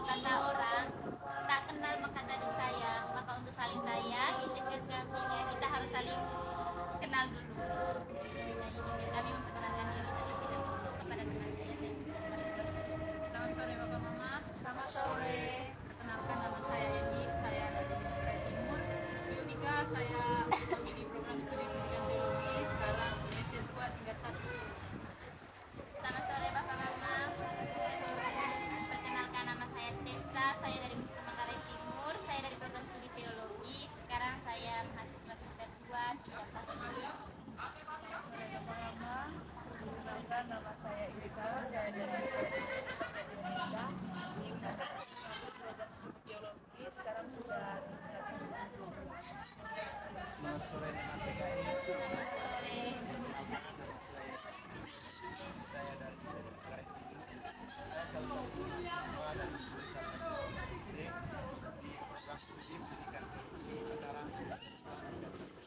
kata orang, tak kenal maka tadi sayang. Maka untuk saling sayang, izinkan kami kita harus saling kenal dulu. Nah, izinkan kami memperkenalkan diri terlebih dahulu kepada teman saya. Selamat sore Bapak Mama. Selamat sore. Perkenalkan nama saya Eni, saya dari Jawa Timur. Yunika, saya mengikuti program studi pendidikan biologi sekarang semester 2 tingkat 1. Selamat sore Bapak Mama. Perkenalkan nama saya Tessa, saya dari Manggarai Timur, saya dari program studi biologi. Sekarang saya mahasiswa semester 2 tingkat 1. Sore Bapak Mama. Perkenalkan nama saya Ika, saya dari Indonesia. Program studi biologi sekarang sudah tingkat 1 semester 2. Selamat sore, nama saya Gaib. Selamat sore. Saya dari Manggarai Timur. Saya salah satu mahasiswa dari Universitas Studi di program studi pendidikan biologi sekarang semester 2 tingkat 1.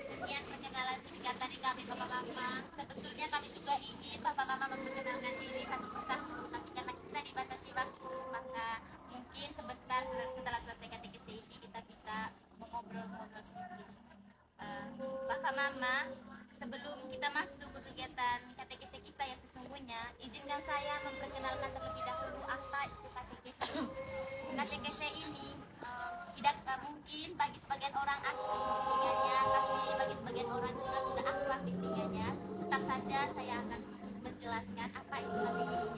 Sekian perkenalan singkat dari kami Bapak Mama. Sebetulnya kami juga ingin Bapak Mama memperkenalkan diri satu persatu, tapi karena kita dibatasi waktu, maka mungkin sebentar setelah selesai KTKC ini kita bisa mengobrol-ngobrol sedikit. Bapak Mama, sebelum kita masuk ke kegiatan KTKC kita yang sesungguhnya, izinkan saya memperkenalkan terlebih dahulu apa itu KTKC. KTKC ini tidak mungkin bagi sebagian orang asing di telinganya, tapi bagi sebagian orang juga sudah akrab di telinganya. Tetap saja saya akan menjelaskan apa itu KTKC.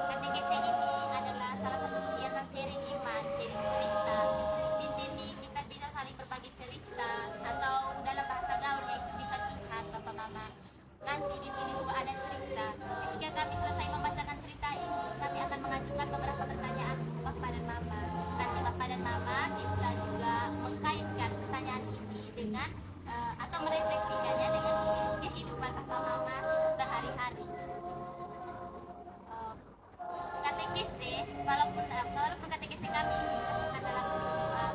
KTKC ini adalah salah satu kegiatan sharing iman, sharing cerita. Di sini kita bisa saling berbagi cerita atau dalam bahasa gaul yaitu bisa curhat Bapak Mama. Nanti di sini juga ada cerita. Ketika kami selesai membacakan cerita ini, kami akan mengajukan beberapa pertanyaan untuk Bapak dan Mama. Nanti Bapak dan Mama bisa juga mengkaitkan pertanyaan ini dengan atau merefleksikannya dengan kehidupan Bapak Mama sehari-hari. KTKC, walaupun KTKC kami adalah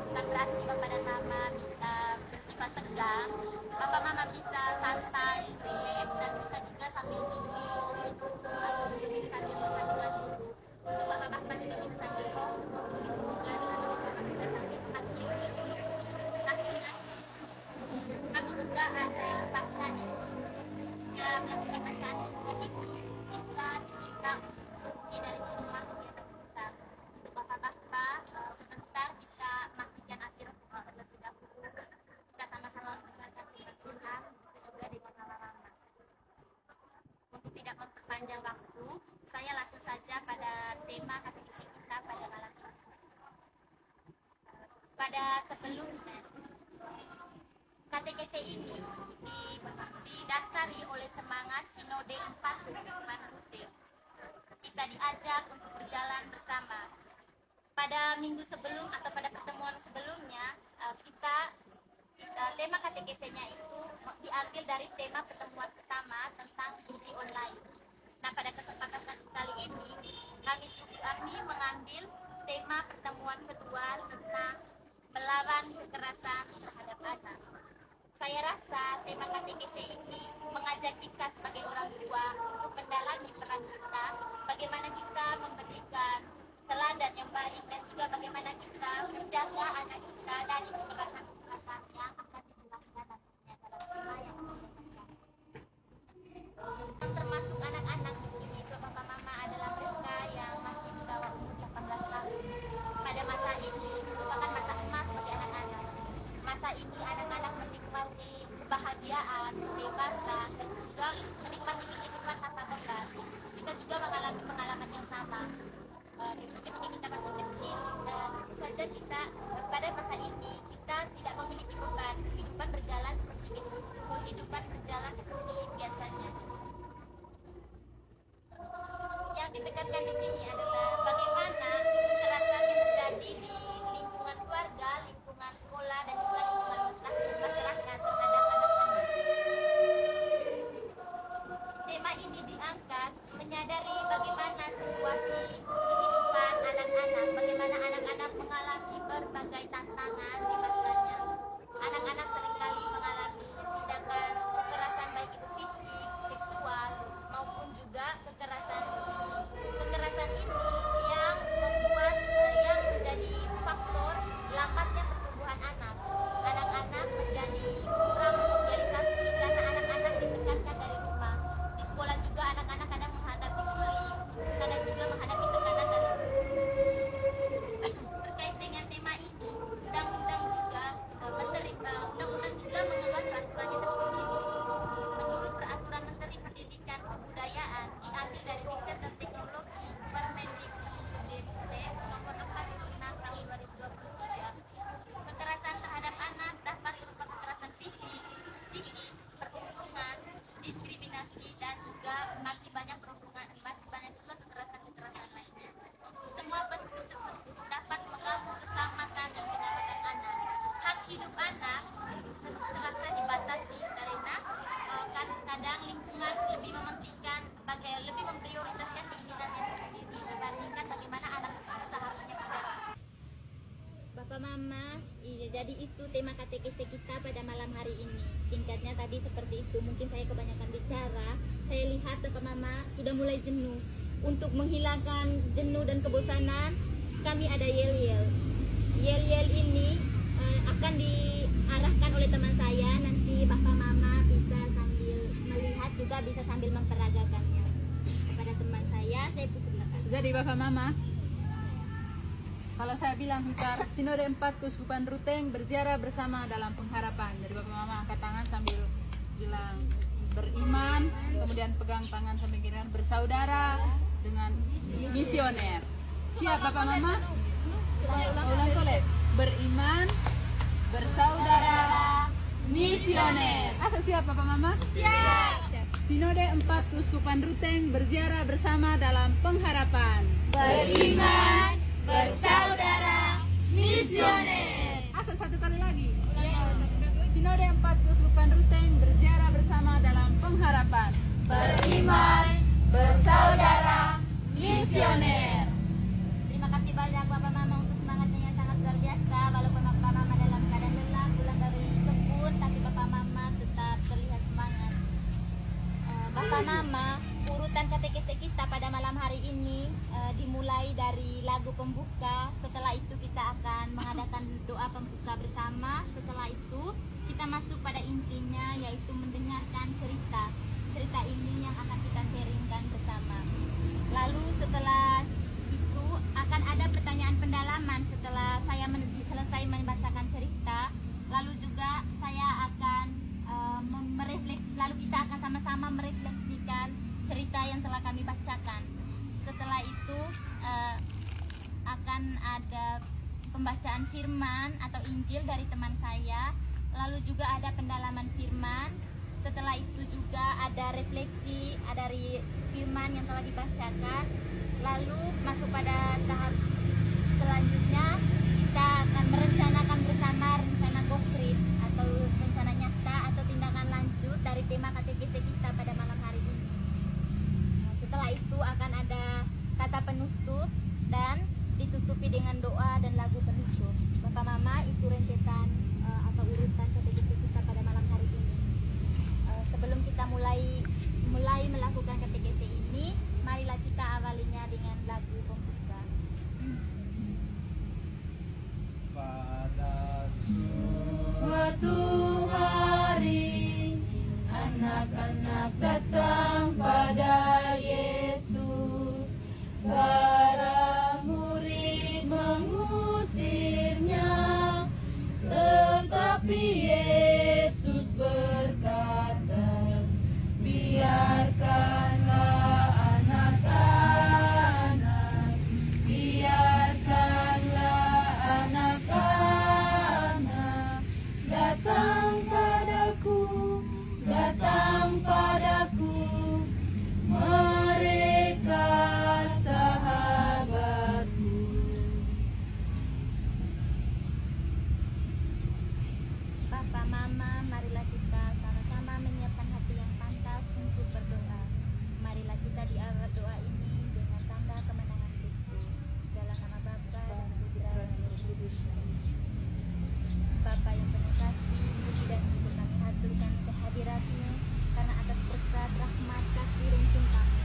bukan berarti Bapak dan Mama bisa bersifat tegang. Bapak Mama bisa santai, relax, dan bisa juga sambil minum, sambil makan dulu. Untuk Bapak-Bapak juga bisa sambil rokok, begitu juga dengan Bapak bisa sambil makan sedikit. Tapi kami juga ada bacaan ini, yang bacaan ini kita diminta ini dari semua kegiatan kita. Untuk Bapak-Bapak sebentar bisa matikan akhir terlebih dahulu. Kita sama-sama mendengarkan firman Tuhan, itu juga di pengalaman. Untuk tidak memperpanjang waktu, saya langsung saja pada tema KTKC kita pada malam ini. Pada sebelumnya, KTKC ini didasari oleh semangat Sinode 4 Kehidupan Rutin. Kita diajak untuk berjalan bersama. Pada minggu sebelum atau pada pertemuan sebelumnya, tema KTKC-nya itu diambil dari tema pertemuan pertama tentang judi online. Nah, pada kesempatan kali ini kami mengambil tema pertemuan kedua tentang melawan kekerasan terhadap anak. Saya rasa tema KTKC ini mengajak kita sebagai orang tua untuk mendalami peran kita, bagaimana kita memberikan teladan yang baik dan juga bagaimana kita menjaga anak kita dari kekerasan-kekerasan yang akan dijelaskan nantinya dalam tema yang akan saya bacakan. Yang termasuk anak-anak di sini, Bapak Mama, adalah mereka yang masih di bawah umur 18 tahun. Pada masa ini merupakan masa emas bagi anak-anak. Masa ini anak-anak menikmati kebahagiaan, kebebasan, dan juga menikmati kehidupan tanpa beban. Kita juga mengalami pengalaman yang sama. Dulu ketika kita masih kecil, tentu saja kita pada masa ini kita tidak memiliki beban. Kehidupan berjalan seperti itu. Kehidupan berjalan seperti biasanya. Yang ditekankan di sini adalah bagaimana kekerasan yang terjadi di lingkungan keluarga, lingkungan sekolah, dan juga lingkungan masyarakat terhadap anak-anak. Tema ini diangkat menyadari bagaimana situasi kehidupan anak-anak, bagaimana anak-anak mengalami berbagai tantangan di masanya. Anak-anak seringkali mengalami tindakan kekerasan baik itu fisik, seksual, maupun juga kekerasan psikis. Kekerasan ini peraturannya tersendiri. Menurut Peraturan Menteri Pendidikan Kebudayaan diambil dari Riset dan Teknologi Permendikbudristek nomor 46 tahun 2023, kekerasan terhadap anak dapat berupa kekerasan fisik, psikis, perundungan, diskriminasi, dan juga masih banyak juga kekerasan-kekerasan lainnya. Semua bentuk tersebut dapat mengganggu keselamatan dan penyelamatan anak. Hak hidup anak selasa dibatasi karena kadang lingkungan lebih mementingkan lebih memprioritaskan keinginannya tersendiri dibandingkan bagaimana anak tersebut seharusnya berjalan. Bapak Mama, iya, jadi itu tema katekese kita pada malam hari ini. Singkatnya tadi seperti itu, mungkin saya kebanyakan bicara. Saya lihat Bapak Mama sudah mulai jenuh. Untuk menghilangkan jenuh dan kebosanan, kami ada yel-yel. Yel-yel ini akan diarahkan oleh teman saya. Nanti Bapak Mama bisa sambil melihat, juga bisa sambil memperagakannya. Kepada teman saya persilakan. Jadi Bapak Mama, kalau saya bilang ntar Sinode 4 Keuskupan Ruteng berziarah bersama dalam pengharapan. Jadi Bapak Mama angkat tangan sambil bilang beriman, kemudian pegang tangan sambil bilang bersaudara dengan misioner. Siap Bapak Mama? Ulang boleh. Beriman, bersaudara, misioner. Asal siap Bapak Mama? Siap. Sinode 4 Keuskupan Ruteng berziarah bersama dalam pengharapan. Beriman, bersaudara, misioner. Asal satu kali lagi. Sinode 4 Keuskupan Ruteng berziarah bersama dalam pengharapan. Beriman, bersaudara, misioner. Terima kasih banyak Bapak Mama untuk semangatnya yang sangat luar biasa. Walaupun Bapak Mama dalam keadaan lelah pulang dari kebun, tapi Bapak Mama tetap terlihat semangat. Bapak Mama, urutan katekese kita pada malam hari ini dimulai dari lagu pembuka. Setelah itu kita akan mengadakan doa pembuka bersama. Setelah itu kita masuk pada intinya, yaitu mendengarkan cerita. Cerita ini yang akan kita sharingkan bersama. Lalu setelah itu akan ada pertanyaan pendalaman setelah saya selesai membacakan cerita. Lalu juga saya akan lalu kita akan sama-sama merefleksikan cerita yang telah kami bacakan. Setelah itu akan ada pembacaan firman atau Injil dari teman saya. Lalu juga ada pendalaman firman. Setelah itu juga ada refleksi dari firman yang telah dibacakan. Lalu masuk pada tahap selanjutnya, kita akan merencanakan bersama rencana konkret atau rencana nyata atau tindakan lanjut dari tema katekese kita pada malam hari ini. Setelah itu akan ada kata penutup dan ditutupi dengan doa dan lagu penutup. Bapak Mama, itu rentetan atau urutan katekese kita pada malam hari ini. Sebelum kita mulai melakukan katekese ini, marilah kita awalinya dengan lagu pembuka. Pada Suatu hari anak-anak datang pada Yesus. Para murid mengusirnya, tetapi Yesus berkata, biarkanlah anak-anak, biarkanlah anak-anak datang padaku, mereka sahabatku. Bapak Mama, marilah kita sama-sama menyiapkan hati yang pantas untuk berdoa. Marilah kita diawali doa ini dengan tanda kemenangan Kristus. Dalam nama Bapa dan Putra dan Roh Kudus. Bapa yang penuh kasih, puji dan syukur kami haturkan kehadirat-Mu, karena atas berkat rahmat kasih dan cinta-Mu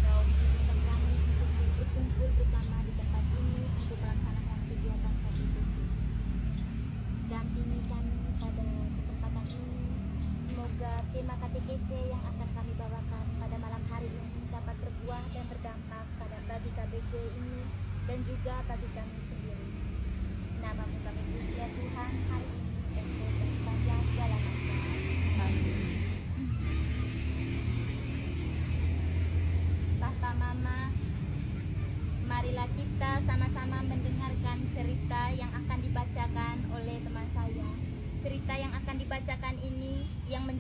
Kau mengizinkan kami untuk berkumpul bersama di tempat ini untuk melaksanakan kegiatan katekese. Dampingi kami pada kesempatan ini. Semoga tema katekese yang akan kami bawakan pada malam hari ini dapat berbuah dan berdampak bagi KBG ini dan juga bagi kami sendiri. Nama-Mu kami puji ya Tuhan hari ini, esok dan sepanjang segala masa.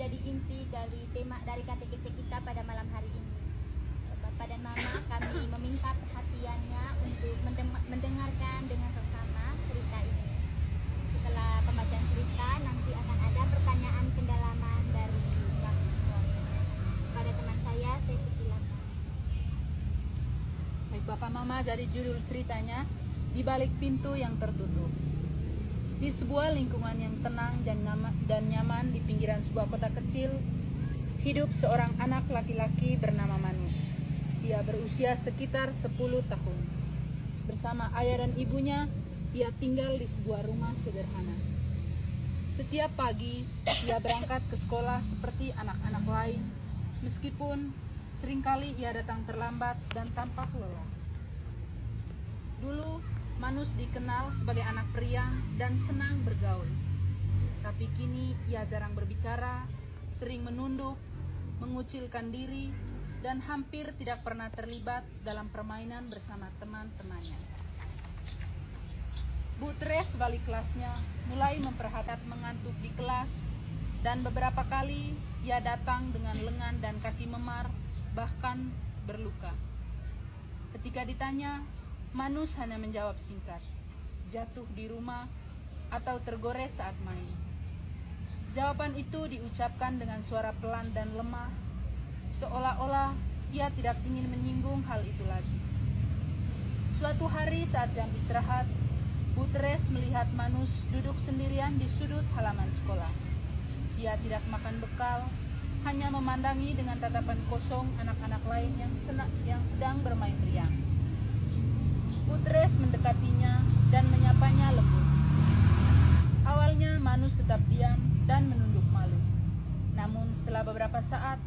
menjadi inti dari tema dari katekese kita pada malam hari ini. Bapak dan Mama, kami meminta perhatiannya untuk mendengarkan dengan seksama cerita ini. Setelah pembacaan cerita, nanti akan ada pertanyaan pendalaman dari kami semua. Pada teman saya persilakan. Baik Bapak Mama, dari judul ceritanya Di Balik Pintu yang Tertutup. Di sebuah lingkungan yang tenang dan nyaman di pinggiran sebuah kota kecil, hidup seorang anak laki-laki bernama Manus. Ia berusia sekitar 10 tahun. Bersama ayah dan ibunya, ia tinggal di sebuah rumah sederhana. Setiap pagi, ia berangkat ke sekolah seperti anak-anak lain, meskipun seringkali ia datang terlambat dan tampak lelah. Dulu, Manus dikenal sebagai anak periang dan senang bergaul. Tapi kini ia jarang berbicara, sering menunduk, mengucilkan diri, dan hampir tidak pernah terlibat dalam permainan bersama teman-temannya. Bu Tres, wali kelasnya, mulai memperhatikan mengantuk di kelas, dan beberapa kali ia datang dengan lengan dan kaki memar, bahkan berluka. Ketika ditanya, Manus hanya menjawab singkat, jatuh di rumah atau tergores saat main. Jawaban itu diucapkan dengan suara pelan dan lemah, seolah-olah ia tidak ingin menyinggung hal itu lagi. Suatu hari saat jam istirahat, Bu Teres melihat Manus duduk sendirian di sudut halaman sekolah. Ia tidak makan bekal, hanya memandangi dengan tatapan kosong anak-anak lain yang sedang bermain riang. Bu Teres mendekatinya dan menyapanya lembut. Awalnya Manus tetap diam dan menunduk malu. Namun setelah beberapa saat,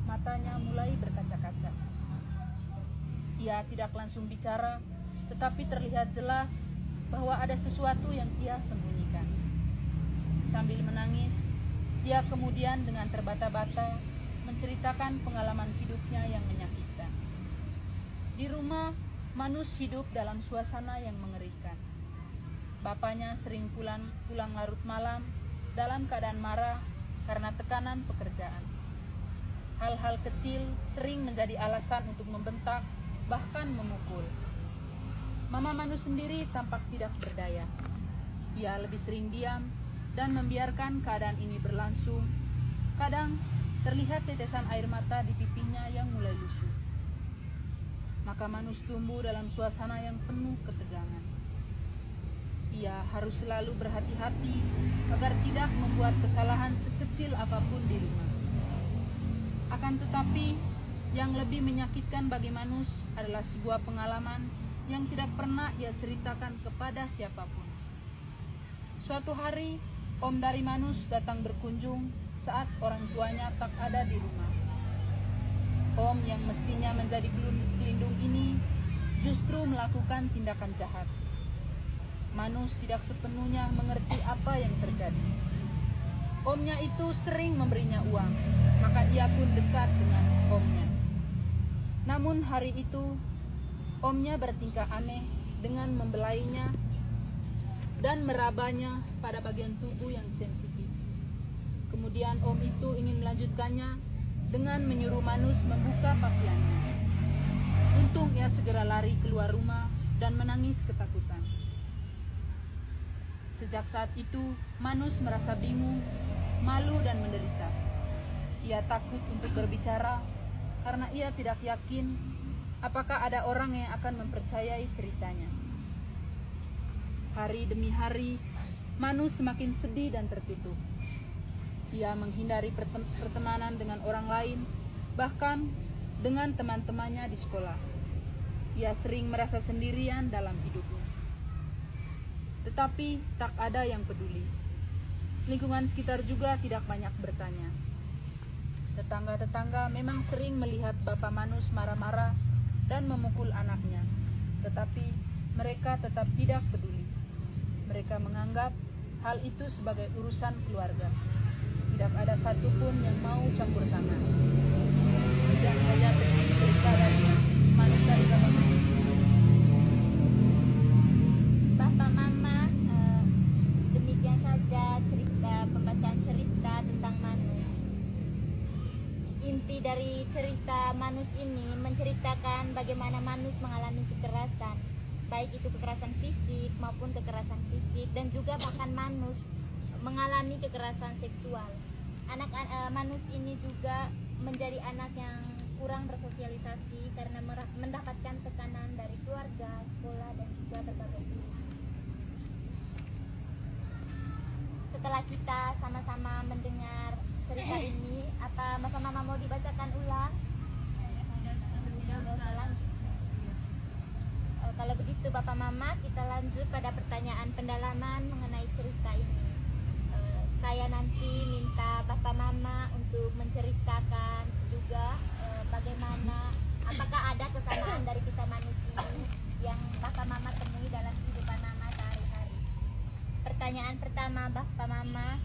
matanya mulai berkaca-kaca. Ia tidak langsung bicara, tetapi terlihat jelas bahwa ada sesuatu yang ia sembunyikan. Sambil menangis, ia kemudian dengan terbata-bata menceritakan pengalaman hidupnya yang menyakitkan. Di rumah, Manus hidup dalam suasana yang mengerikan. Bapaknya sering pulang larut malam dalam keadaan marah karena tekanan pekerjaan. Hal-hal kecil sering menjadi alasan untuk membentak, bahkan memukul. Mama Manus sendiri tampak tidak berdaya. Ia lebih sering diam dan membiarkan keadaan ini berlangsung. Kadang terlihat tetesan air mata di pipinya yang mulai lusuh. Maka Manus tumbuh dalam suasana yang penuh ketegangan. Ia harus selalu berhati-hati agar tidak membuat kesalahan sekecil apapun di rumah. Akan tetapi, yang lebih menyakitkan bagi Manus adalah sebuah pengalaman yang tidak pernah ia ceritakan kepada siapapun. Suatu hari, om dari Manus datang berkunjung saat orang tuanya tak ada di rumah. Om yang mestinya menjadi pelindung ini justru melakukan tindakan jahat. Manus tidak sepenuhnya mengerti apa yang terjadi. Omnya itu sering memberinya uang, maka ia pun dekat dengan omnya. Namun hari itu, omnya bertingkah aneh dengan membelainya dan merabanya pada bagian tubuh yang sensitif. Kemudian om itu ingin melanjutkannya dengan menyuruh Manus membuka pakaiannya. Untung ia segera lari keluar rumah dan menangis ketakutan. Sejak saat itu, Manus merasa bingung, malu dan menderita. Ia takut untuk berbicara karena ia tidak yakin apakah ada orang yang akan mempercayai ceritanya. Hari demi hari, Manus semakin sedih dan tertutup. Ia menghindari pertemanan dengan orang lain, bahkan dengan teman-temannya di sekolah. Ia sering merasa sendirian dalam hidupnya. Tetapi tak ada yang peduli. Lingkungan sekitar juga tidak banyak bertanya. Tetangga-tetangga memang sering melihat Bapak Manus marah-marah dan memukul anaknya, tetapi mereka tetap tidak peduli. Mereka menganggap hal itu sebagai urusan keluarga. Tidak ada satupun yang mau campur tangan. Demikian saja cerita dari Manus dari Bapak Manus. Bapak Mama, demikian saja pembacaan cerita tentang Manus. inti dari cerita Manus ini menceritakan bagaimana Manus mengalami kekerasan, baik itu kekerasan fisik maupun kekerasan fisik, dan juga bahkan Manus mengalami kekerasan seksual. Manus ini juga menjadi anak yang kurang bersosialisasi karena mendapatkan tekanan dari keluarga, sekolah, dan juga berbagai pihak. Setelah kita sama-sama mendengar cerita ini, apa Bapak Mama mau dibacakan ulang? Kalau begitu Bapak Mama, kita lanjut pada pertanyaan pendalaman mengenai cerita ini. Saya nanti minta Bapak Mama untuk menceritakan juga bagaimana, apakah ada kesamaan dari kisah Manus ini yang Bapak Mama temui dalam kehidupan Mama sehari-hari. Pertanyaan pertama Bapak Mama,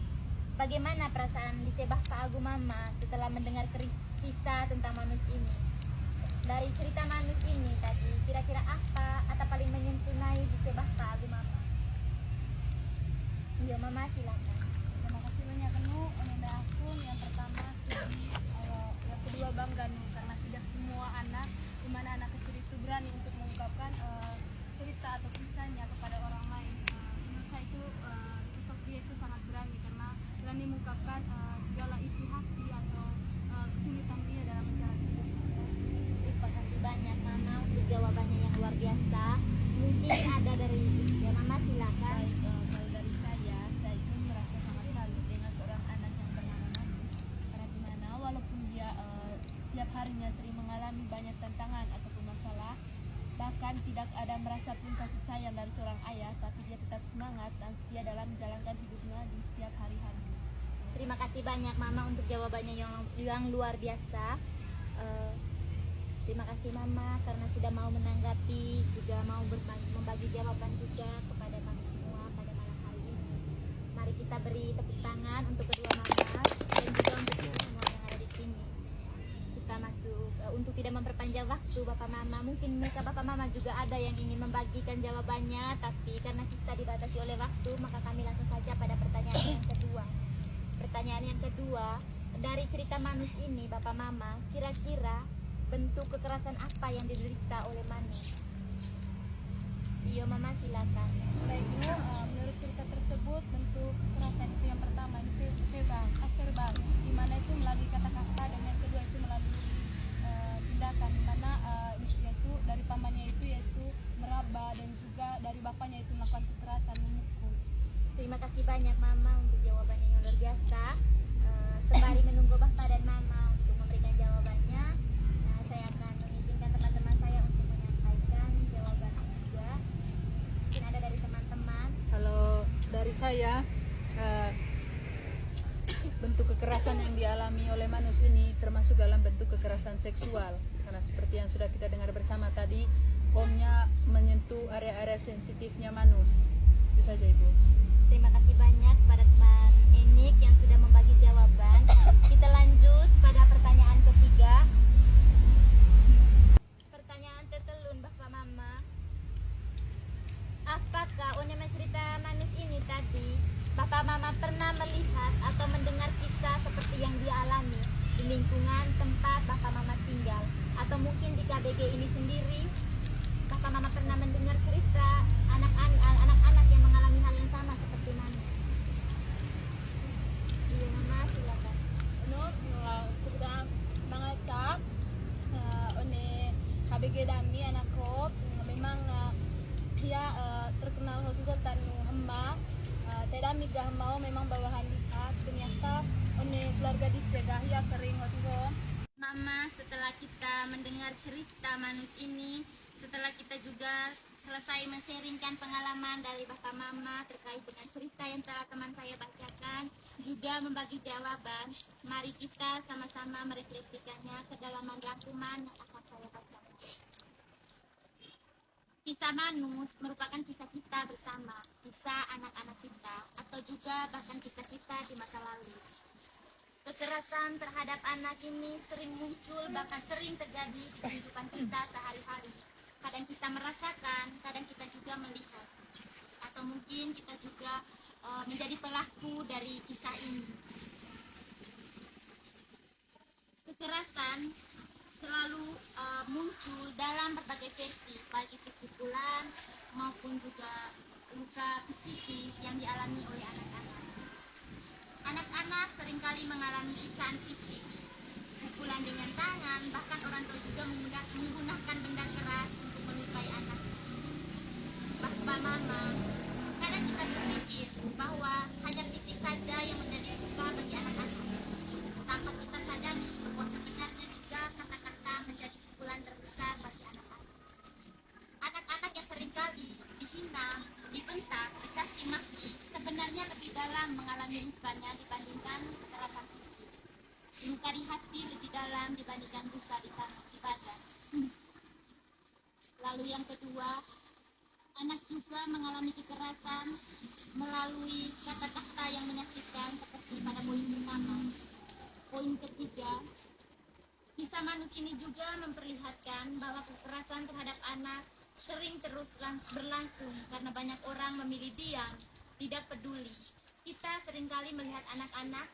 bagaimana perasaan di Bapak Agu Mama setelah mendengar kisah tentang Manus ini? Dari cerita Manus ini tadi, kira-kira apa atau paling menyentuh di Bapak Agu Mama? Iya Mama, silakan. Terima kasih banyak Nu. Untuk aku yang pertama sedih, yang kedua bangga Nu, karena tidak semua anak, di mana anak kecil itu berani untuk mengungkapkan cerita atau kisahnya kepada orang lain. Menurut saya itu sosok dia itu sangat berani karena berani mengungkapkan segala isi hati atau kesulitan dia dalam menjalani hidup saya. Terima kasih banyak Mama untuk jawabannya yang luar biasa. Mungkin ada dari ya Mama, silakan. Kalau dari saya itu merasa sangat salut dengan seorang anak yang bernama Manus, karena dimana walaupun dia setiap harinya sering mengalami banyak tantangan ataupun masalah, bahkan tidak ada merasa pun kasih sayang dari seorang ayah, tapi dia tetap semangat dan setia dalam menjalankan hidupnya di setiap hari-hari. Terima kasih banyak Mama untuk jawabannya yang luar biasa. Terima kasih Mama karena sudah mau menanggapi, juga mau membagi jawaban juga kepada kami semua pada malam hari ini. Mari kita beri tepuk tangan untuk kedua Mama dan juga untuk kita semua yang ada di sini. Kita masuk untuk tidak memperpanjang waktu Bapak Mama. Mungkin mereka Bapak Mama juga ada yang ingin membagikan jawabannya, tapi karena kita dibatasi oleh waktu, maka kami langsung saja pada pertanyaan yang kedua. Pertanyaan yang kedua, dari cerita Manus ini Bapak Mama, kira-kira bentuk kekerasan apa yang diderita oleh Manus? Iya Mama, silakan. Baik Nu, menurut cerita tersebut bentuk kekerasan itu yang pertama itu verbal, di mana itu melalui kata-kata, dan yang kedua itu melalui tindakan, di mana yaitu dari pamannya itu yaitu meraba, dan juga dari bapaknya itu melakukan kekerasan, memukul. Terima kasih banyak Mama untuk jawabannya yang luar biasa. Sembari menunggu Bapak dan Mama untuk memberikan jawabannya, saya akan mengizinkan teman-teman saya untuk menyampaikan jawabannya juga. Mungkin ada dari teman-teman. Kalau dari saya, bentuk kekerasan yang dialami oleh Manus ini termasuk dalam bentuk kekerasan seksual, karena seperti yang sudah kita dengar bersama tadi, omnya menyentuh area-area sensitifnya Manus. Itu saja Ibu. Terima kasih banyak pada teman Enik yang sudah membagi jawaban. Kita lanjut pada pertanyaan ketiga. Pertanyaan tertelun Bapak Mama. Apakah Onema cerita Manus ini tadi Bapak Mama pernah melihat atau mendengar kisah seperti yang dia alami di lingkungan tempat Bapak Mama tinggal, atau mungkin di KBG ini sendiri? Bapak Mama pernah mendengar cerita anak-anak yang mengalami hal yang sama seperti Manus? Iya Mama, silakan. Menurut cerita mengacak one KBG Dami anakku memang dia terkenal juga tanu hamba, tidak migah mau memang bawahan dia, ternyata one keluarga disegah ya sering waktu. Mama, setelah kita mendengar cerita Manus ini, setelah kita juga selesai men-sharingkan pengalaman dari Bapak Mama terkait dengan cerita yang telah teman saya bacakan, juga membagi jawaban, mari kita sama-sama merefleksikannya ke dalam rangkuman yang akan saya bacakan. Kisah Manus merupakan kisah kita bersama, kisah anak-anak kita, atau juga bahkan kisah kita di masa lalu. Kekerasan terhadap anak ini sering muncul, bahkan sering terjadi di kehidupan kita sehari-hari. Kadang kita merasakan, kadang kita juga melihat, atau mungkin kita juga menjadi pelaku dari kisah ini. Kekerasan selalu muncul dalam berbagai versi, baik itu pukulan maupun juga luka psikis yang dialami oleh anak-anak. Anak-anak seringkali mengalami siksaan fisik, pukulan dengan tangan, bahkan orang tua juga menggunakan benda keras untuk melukai anak. Bapak mama, kadang kita berpikir bahwa hanya fisik saja yang menjadi luka bagi anak-anak, tanpa kita sadari bahwa sebenarnya juga kata-kata menjadi pukulan terbesar bagi anak-anak. Anak-anak yang seringkali dihina, dibentak, dicaci maki, sebenarnya lebih dalam mengalami lukanya dibandingkan kekerasan fisik. Luka di hati lebih dalam dibandingkan luka di badan. Lalu yang kedua, anak juga mengalami kekerasan melalui kata-kata yang menyakitkan seperti pada poin pertama. Poin ketiga, kisah Manus ini juga memperlihatkan bahwa kekerasan terhadap anak sering terus berlangsung karena banyak orang memilih diam, tidak peduli. Kita seringkali melihat anak-anak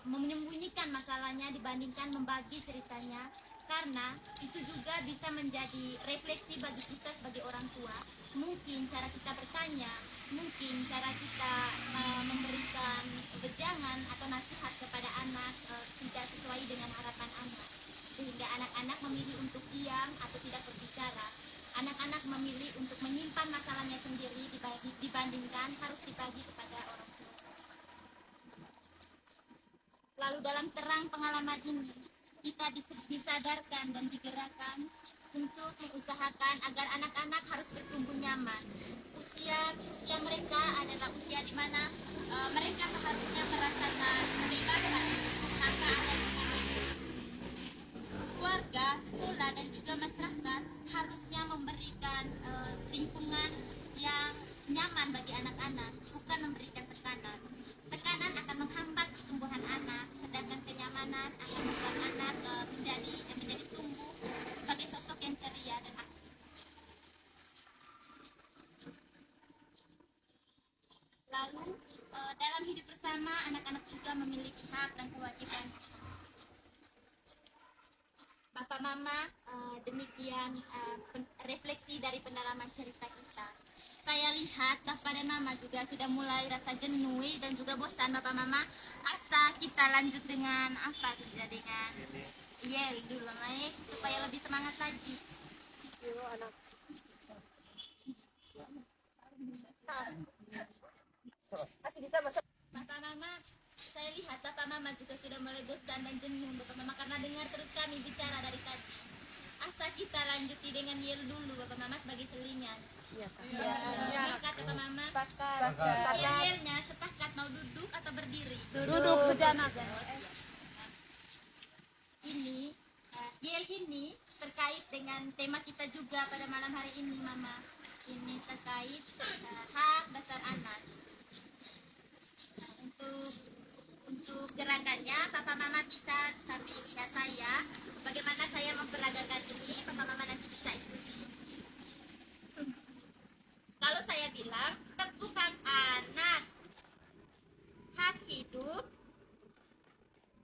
menyembunyikan masalahnya dibandingkan membagi ceritanya, karena itu juga bisa menjadi refleksi bagi kita sebagai orang tua. Mungkin cara kita bertanya, mungkin cara kita memberikan wejangan atau nasihat kepada anak tidak sesuai dengan harapan anak, sehingga anak-anak memilih untuk diam atau tidak berbicara. Anak-anak memilih untuk menyimpan masalahnya sendiri dibandingkan harus dibagi kepada orang tua. Lalu dalam terang pengalaman ini, kita disadarkan dan digerakkan untuk mengusahakan agar anak-anak harus bertumbuh nyaman. Usia mereka adalah usia di mana mereka seharusnya merasakan kebebasan tanpa ada keluarga, sekolah, dan juga masyarakat harusnya memberikan lingkungan yang nyaman bagi anak-anak, bukan memberikan tekanan. Tekanan akan menghambat pertumbuhan anak, sedangkan kenyamanan akan membuat anak menjadi tumbuh sebagai sosok yang ceria dan aktif. Lalu dalam hidup bersama, anak-anak juga memiliki hak dan kewajiban. Bapak Mama, demikian refleksi dari pendalaman cerita kita. Saya lihat Bapak dan Mama juga sudah mulai rasa jenuh dan juga bosan. Bapak Mama, asa kita lanjut dengan apa saja, dengan yel dulu naik supaya lebih semangat lagi. Bapak Mama, saya lihat Bapak Mama juga sudah mulai bosan dan jenuh Bapak Mama karena dengar terus kami bicara dari tadi. Asa kita lanjuti dengan yel dulu Bapak Mama sebagai selingan. Ya. Sepakat Bapak Mama? Sepakat. Yelnya sepakat mau duduk atau berdiri? Duduk bujana. Ini yel ini terkait dengan tema kita juga pada malam hari ini Mama. Ini terkait hak dasar anak. Untuk gerakannya, Papa Mama bisa sambil lihat saya bagaimana saya memperagakan ini. Papa Mama nanti bisa ikuti. Kalau saya bilang, tepuk hak anak, hak hidup,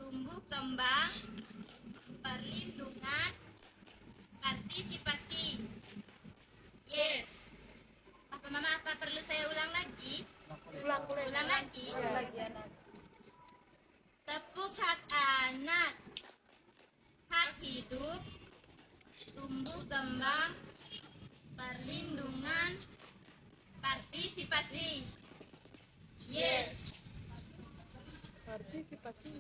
tumbuh kembang, perlindungan, partisipasi. Yes. Papa Mama, apa perlu saya ulang lagi? Ulang lagi. Tepuk hak anak, hak hidup, tumbuh kembang, perlindungan, partisipasi. Yes. Partisipasi.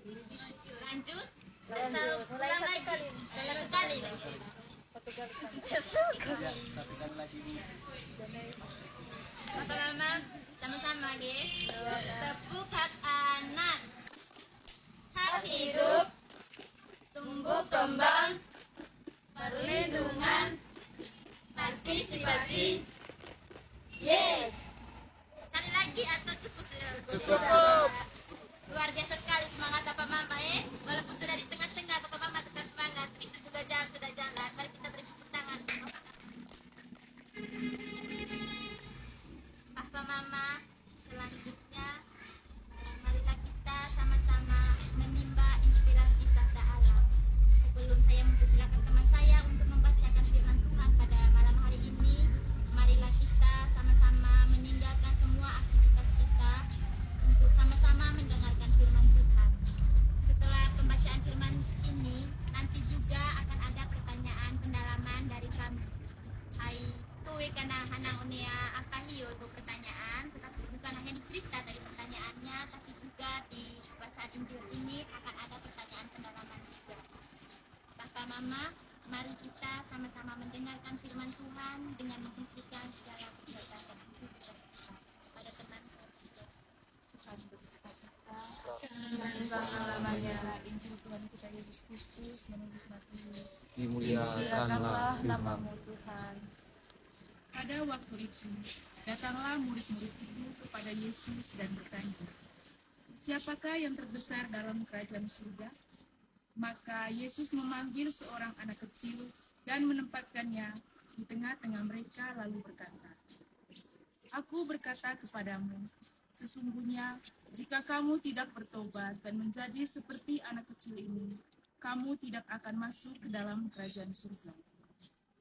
Lanjut. Ulang lagi. Satu kali lagi. Satu kali lagi. Bapak Mama, sama-sama guys. Tepuk hak anak, hak hidup, tumbuh kembang, perlindungan, partisipasi. Yes. Sekali lagi atau cukup sudah? Cukup. Luar biasa sekali semangat Bapak Mama walaupun sudah di tengah-tengah Bapak Mama tetap semangat. Itu juga sudah jalan. Mari kita beri tepuk tangan. Bapak Mama, selanjutnya marilah kita sama-sama menimba inspirasi sabda alam. Sebelum saya mempersilakan teman saya karena hana unia akahiyo itu pertanyaan, tetapi bukan hanya dicerita dari pertanyaannya, tapi juga di bacaan Injil ini akan ada pertanyaan pendalaman juga. Bapak Mama, mari kita sama-sama mendengarkan firman Tuhan dengan menghentikan segala kegiatan dan aktivitas kita. Pada teman saya bersedia. Tuhan bersama kita. Selama-lamanya Injil Tuhan kita Yesus Kristus menurut Matius. Dimuliakanlah namamu Tuhan. Pada waktu itu, datanglah murid-murid itu kepada Yesus dan bertanya, "Siapakah yang terbesar dalam kerajaan surga?" Maka Yesus memanggil seorang anak kecil dan menempatkannya di tengah-tengah mereka lalu berkata, "Aku berkata kepadamu, sesungguhnya jika kamu tidak bertobat dan menjadi seperti anak kecil ini, kamu tidak akan masuk ke dalam kerajaan surga.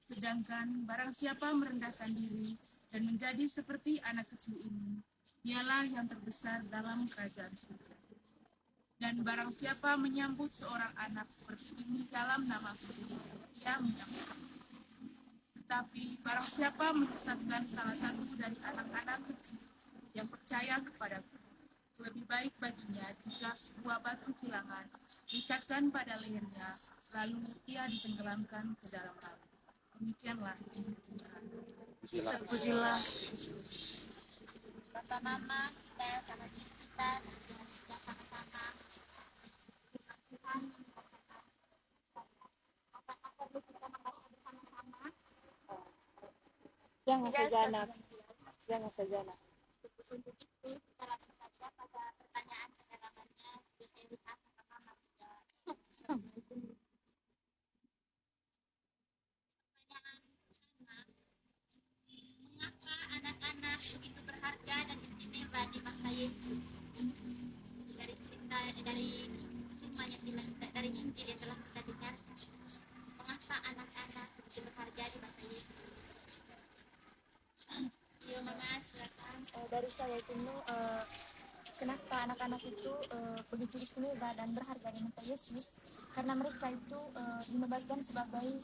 Sedangkan barang siapa merendahkan diri dan menjadi seperti anak kecil ini, dialah yang terbesar dalam kerajaan surga. Dan barang siapa menyambut seorang anak seperti ini dalam namaku, ia menyambut. Tetapi barang siapa menyesatkan salah satu dari anak-anak kecil yang percaya kepadaku, lebih baik baginya jika sebuah batu kilangan diikatkan pada lehernya, lalu ia ditenggelamkan ke dalam laut." Demikianlah Injil Tuhan. Terpujilah. Bapak Mama, kita sudah sama-sama Tuhan membacakan apakah perlu kita membaca bersama-sama? Jangan keganap. Untuk itu kita langsung saja pada pertanyaan pendalamannya. Saya lihat Bapak Mama sudah pertanyaan pertama, mengapa anak-anak begitu berharga dan istimewa di mata Yesus? Dari cerita dari firman yang bilang dari Injil yang telah kita dengarkan, mengapa anak-anak begitu berharga di mata Yesus? Yo Mama, silakan. Dari saya itu kenapa anak-anak itu begitu istimewa dan berharga di mata Yesus, karena mereka itu dinobatkan sebagai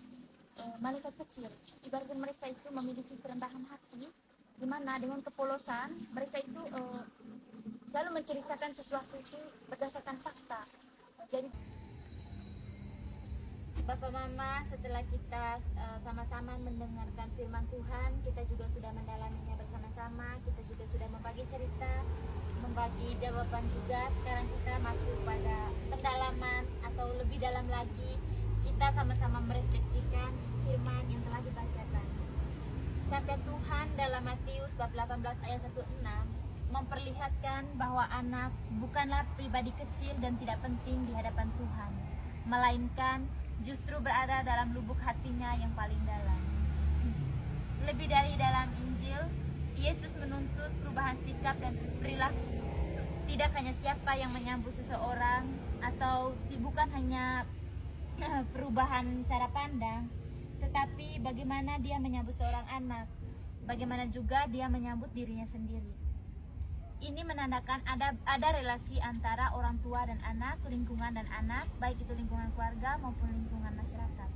malaikat kecil. Ibaratkan mereka itu memiliki kerendahan hati, di mana dengan kepolosan mereka itu selalu menceritakan sesuatu itu berdasarkan fakta. Jadi Bapak Mama, setelah kita sama-sama mendengarkan firman Tuhan, kita juga sudah mendalaminya bersama-sama, kita juga sudah membagi cerita, membagi jawaban juga. Sekarang kita masuk pada pendalaman atau lebih dalam lagi, kita sama-sama merefleksikan firman yang telah dibacakan. Sabda Tuhan dalam Matius bab 18 ayat 1-6 memperlihatkan bahwa anak bukanlah pribadi kecil dan tidak penting di hadapan Tuhan, melainkan justru berada dalam lubuk hatinya yang paling dalam. Lebih dari dalam Injil, Yesus menuntut perubahan sikap dan perilaku. Tidak hanya siapa yang menyambut seseorang, atau bukan hanya perubahan cara pandang, tetapi bagaimana dia menyambut seorang anak, bagaimana juga dia menyambut dirinya sendiri. Ini menandakan ada relasi antara orang tua dan anak, lingkungan dan anak, baik itu lingkungan keluarga maupun lingkungan masyarakat.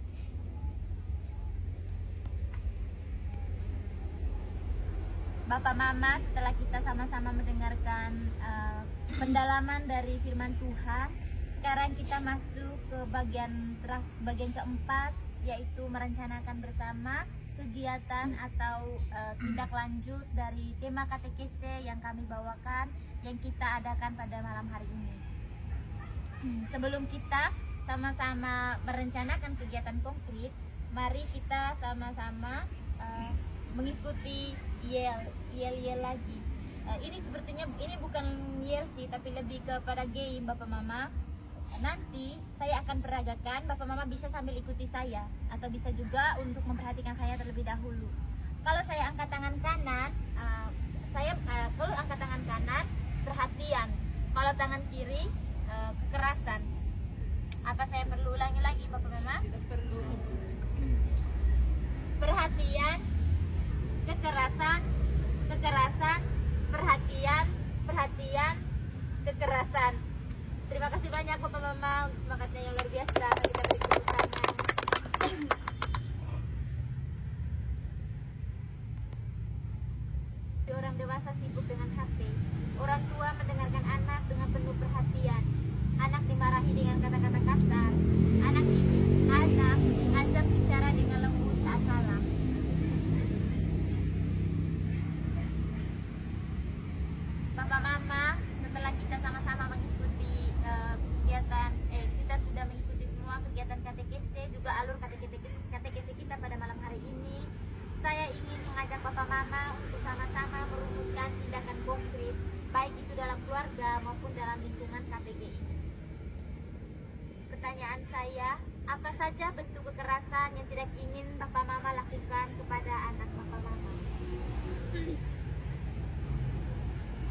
Bapak Mama, setelah kita sama-sama mendengarkan pendalaman dari firman Tuhan, sekarang kita masuk ke bagian keempat, yaitu merencanakan bersama kegiatan atau tindak lanjut dari tema katekese yang kami bawakan, yang kita adakan pada malam hari ini. Sebelum kita sama-sama merencanakan kegiatan konkret, mari kita sama-sama mengikuti yel lagi. Ini sepertinya ini bukan yel sih, tapi lebih kepada game Bapak Mama. Nanti saya akan peragakan, Bapak Mama bisa sambil ikuti saya, atau bisa juga untuk memperhatikan saya terlebih dahulu. Kalau saya angkat tangan kanan, kalau angkat tangan kanan perhatian, kalau tangan kiri kekerasan. Apa saya perlu ulangi lagi Bapak Mama? Tidak perlu. Perhatian, kekerasan, perhatian, kekerasan. Terima kasih banyak Bapak Mama untuk semangatnya yang luar biasa. Kita beri tepuk tangan. pertanyaan saya, apa saja bentuk kekerasan yang tidak ingin Bapak Mama lakukan kepada anak Bapak Mama?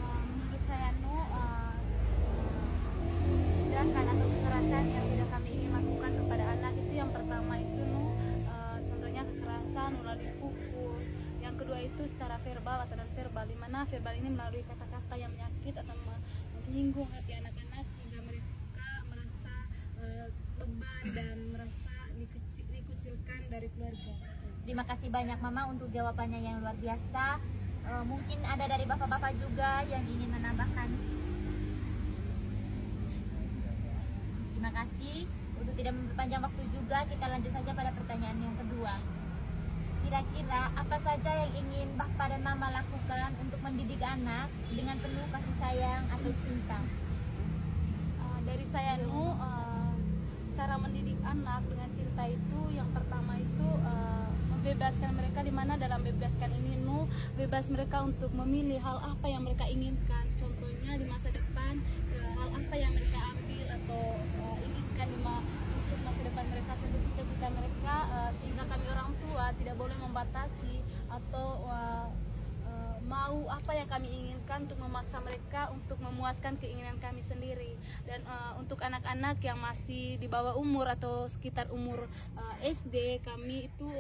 Menurut saya tindakan atau kekerasan yang tidak kami ingin lakukan kepada anak itu yang pertama itu contohnya kekerasan melalui pukul, yang kedua itu secara verbal atau non verbal, di mana verbal ini melalui kata-kata yang menyakit atau menyinggung hati anak-anak sehingga mereka merasa beban dan merasa dikucilkan dari keluarga. Terima kasih banyak Mama untuk jawabannya yang luar biasa. Mungkin ada dari bapak-bapak juga yang ingin menambahkan. Terima kasih. Untuk tidak memperpanjang waktu juga, kita lanjut saja pada pertanyaan yang kedua. Kira-kira apa saja yang ingin Bapak dan Mama lakukan untuk mendidik anak dengan penuh kasih sayang atau cinta? Dari saya cara mendidik anak dengan cinta itu yang pertama itu membebaskan mereka, di mana dalam bebaskan ini bebas mereka untuk memilih hal apa yang mereka inginkan. Contohnya di masa depan hal apa yang mereka ambil atau inginkan untuk masa depan mereka, contoh cita-cita mereka, sehingga kami orang tua tidak boleh membatasi atau mau apa yang kami inginkan untuk memaksa mereka untuk memuaskan keinginan kami sendiri. Dan untuk anak-anak yang masih di bawah umur atau sekitar umur SD, kami itu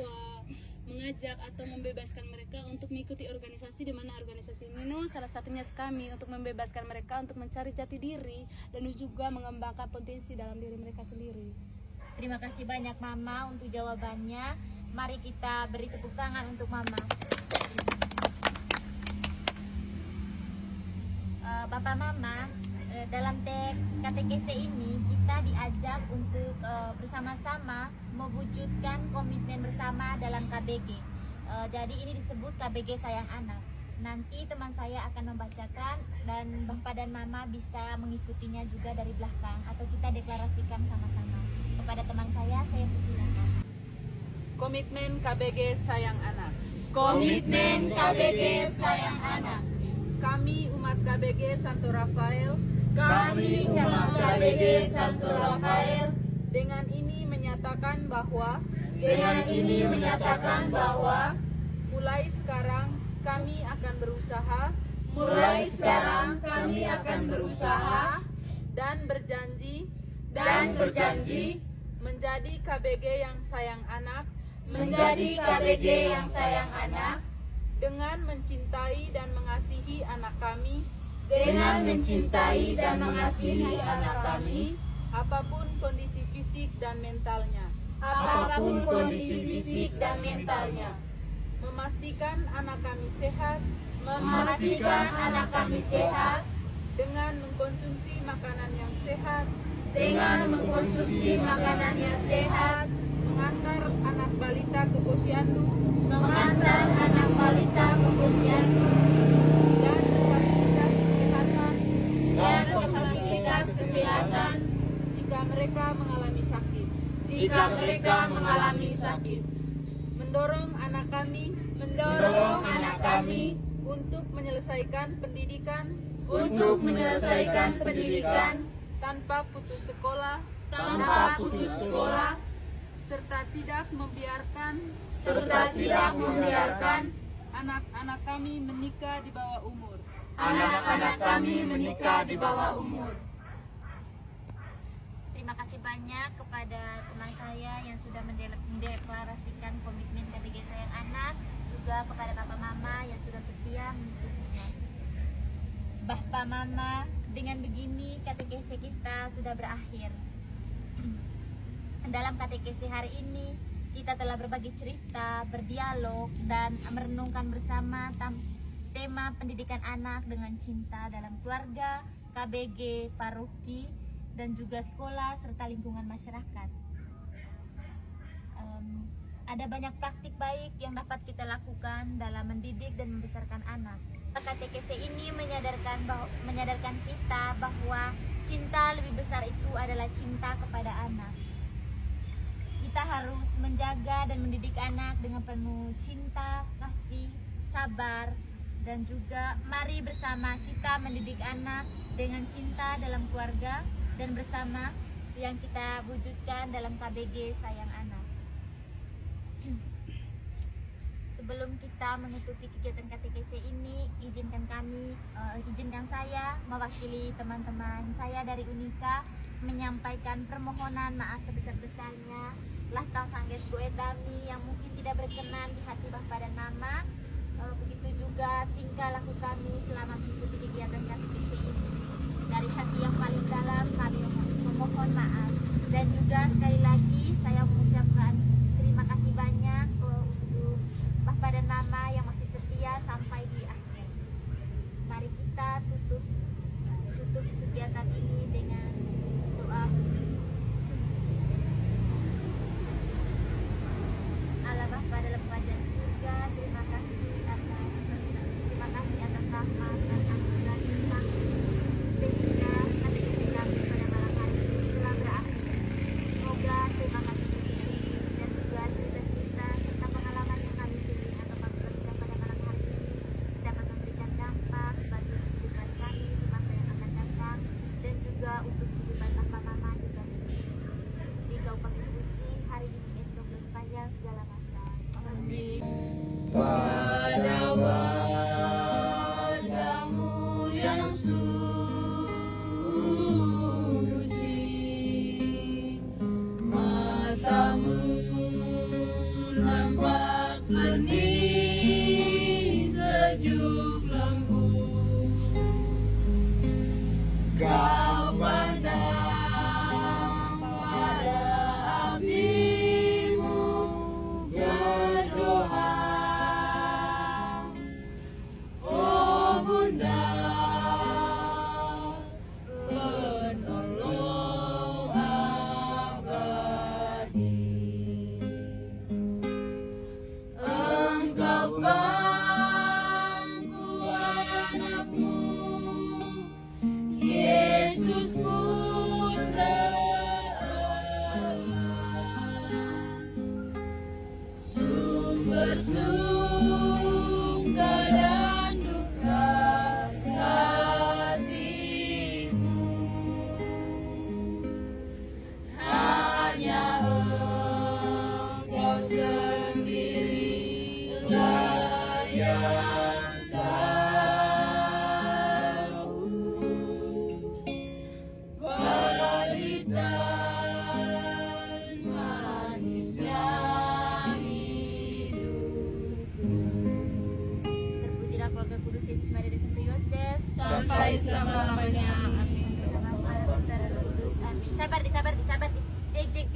mengajak atau membebaskan mereka untuk mengikuti organisasi, di mana organisasi ini salah satunya kami untuk membebaskan mereka untuk mencari jati diri dan juga mengembangkan potensi dalam diri mereka sendiri. Terima kasih banyak Mama untuk jawabannya. Mari kita beri tepuk tangan untuk Mama. Bapak Mama, dalam teks KTKC ini kita diajak untuk bersama-sama mewujudkan komitmen bersama dalam KBG. Jadi ini disebut KBG Sayang Anak. Nanti teman saya akan membacakan dan Bapak dan Mama bisa mengikutinya juga dari belakang atau kita deklarasikan sama-sama. Kepada teman saya persilakan. Komitmen KBG Sayang Anak. Komitmen KBG Sayang Anak. Kami umat KBG Santo Rafael Kami umat KBG Santo Rafael dengan ini menyatakan bahwa mulai sekarang kami akan berusaha dan berjanji menjadi KBG yang sayang anak dengan mencintai dan mengasihi anak kami apapun kondisi fisik dan mentalnya, memastikan anak kami sehat dengan mengkonsumsi makanan yang sehat, mengantar anak balita ke posyandu dan fasilitas kesehatan jika mereka mengalami sakit. Mendorong anak kami untuk menyelesaikan pendidikan tanpa putus sekolah serta tidak membiarkan anak-anak kami menikah di bawah umur. Terima kasih banyak kepada teman saya yang sudah mendeklarasikan komitmen KBG Sayang Anak, juga kepada Bapak Mama yang sudah setia mengikutinya. Bapak Mama, dengan begini KTKC kita sudah berakhir. Dalam KTKC hari ini kita telah berbagi cerita, berdialog, dan merenungkan bersama tema pendidikan anak dengan cinta dalam keluarga, KBG, paroki, dan juga sekolah serta lingkungan masyarakat. Ada banyak praktik baik yang dapat kita lakukan dalam mendidik dan membesarkan anak. KTKC ini menyadarkan kita bahwa cinta lebih besar itu adalah cinta kepada anak. Kita harus menjaga dan mendidik anak dengan penuh cinta, kasih, sabar, dan juga mari bersama kita mendidik anak dengan cinta dalam keluarga dan bersama yang kita wujudkan dalam KBG Sayang Anak. Sebelum kita menutupi kegiatan KTKC ini, izinkan saya mewakili teman-teman saya dari Unika menyampaikan permohonan maaf sebesar-besarnya lah sangget goetami yang mungkin tidak berkenan di hati Bapak dan Mama. Begitu juga tingkah laku kami selama mengikuti kegiatan KTKC ini. Dari hati yang paling dalam kami memohon maaf, dan juga sekali lagi saya mengucapkan terima kasih banyak untuk Bapak dan Mama yang masih setia sampai di akhir. Mari kita tutup kegiatan ini dengan doa. Allah Bapa dalam kerajaan surga, terima kasih atas rahmat dan anugerah kami, sehingga KTKC kami pada malam hari ini telah berakhir. Semoga tema KTKC ini dan juga cerita-cerita serta pengalaman yang kami sharing atau bagikan pada malam hari ini dapat memberikan dampak bagi kehidupan kami di masa yang akan datang, dan juga untuk kehidupan Papa Mama di kami. Di Kau kami puji hari ini, esok, dan sepanjang segala masa. Amin. Pada wajahmu yang suci, matamu nampak bening sejuk lembut. Kau pandang pada apimu berdoa, oh Bunda penolong abadi. Engkau pangku anakmu, Yesus Putra Allah, sumber sungka dan duka hatimu. Hanya Engkau sendirilah yang tahu pahit dan manisnya hidupku. Terpujilah keluarga kudus Yesus Maria dan Santo Yosef Sampai selama-lamanya. Amin. Sabar. Cek.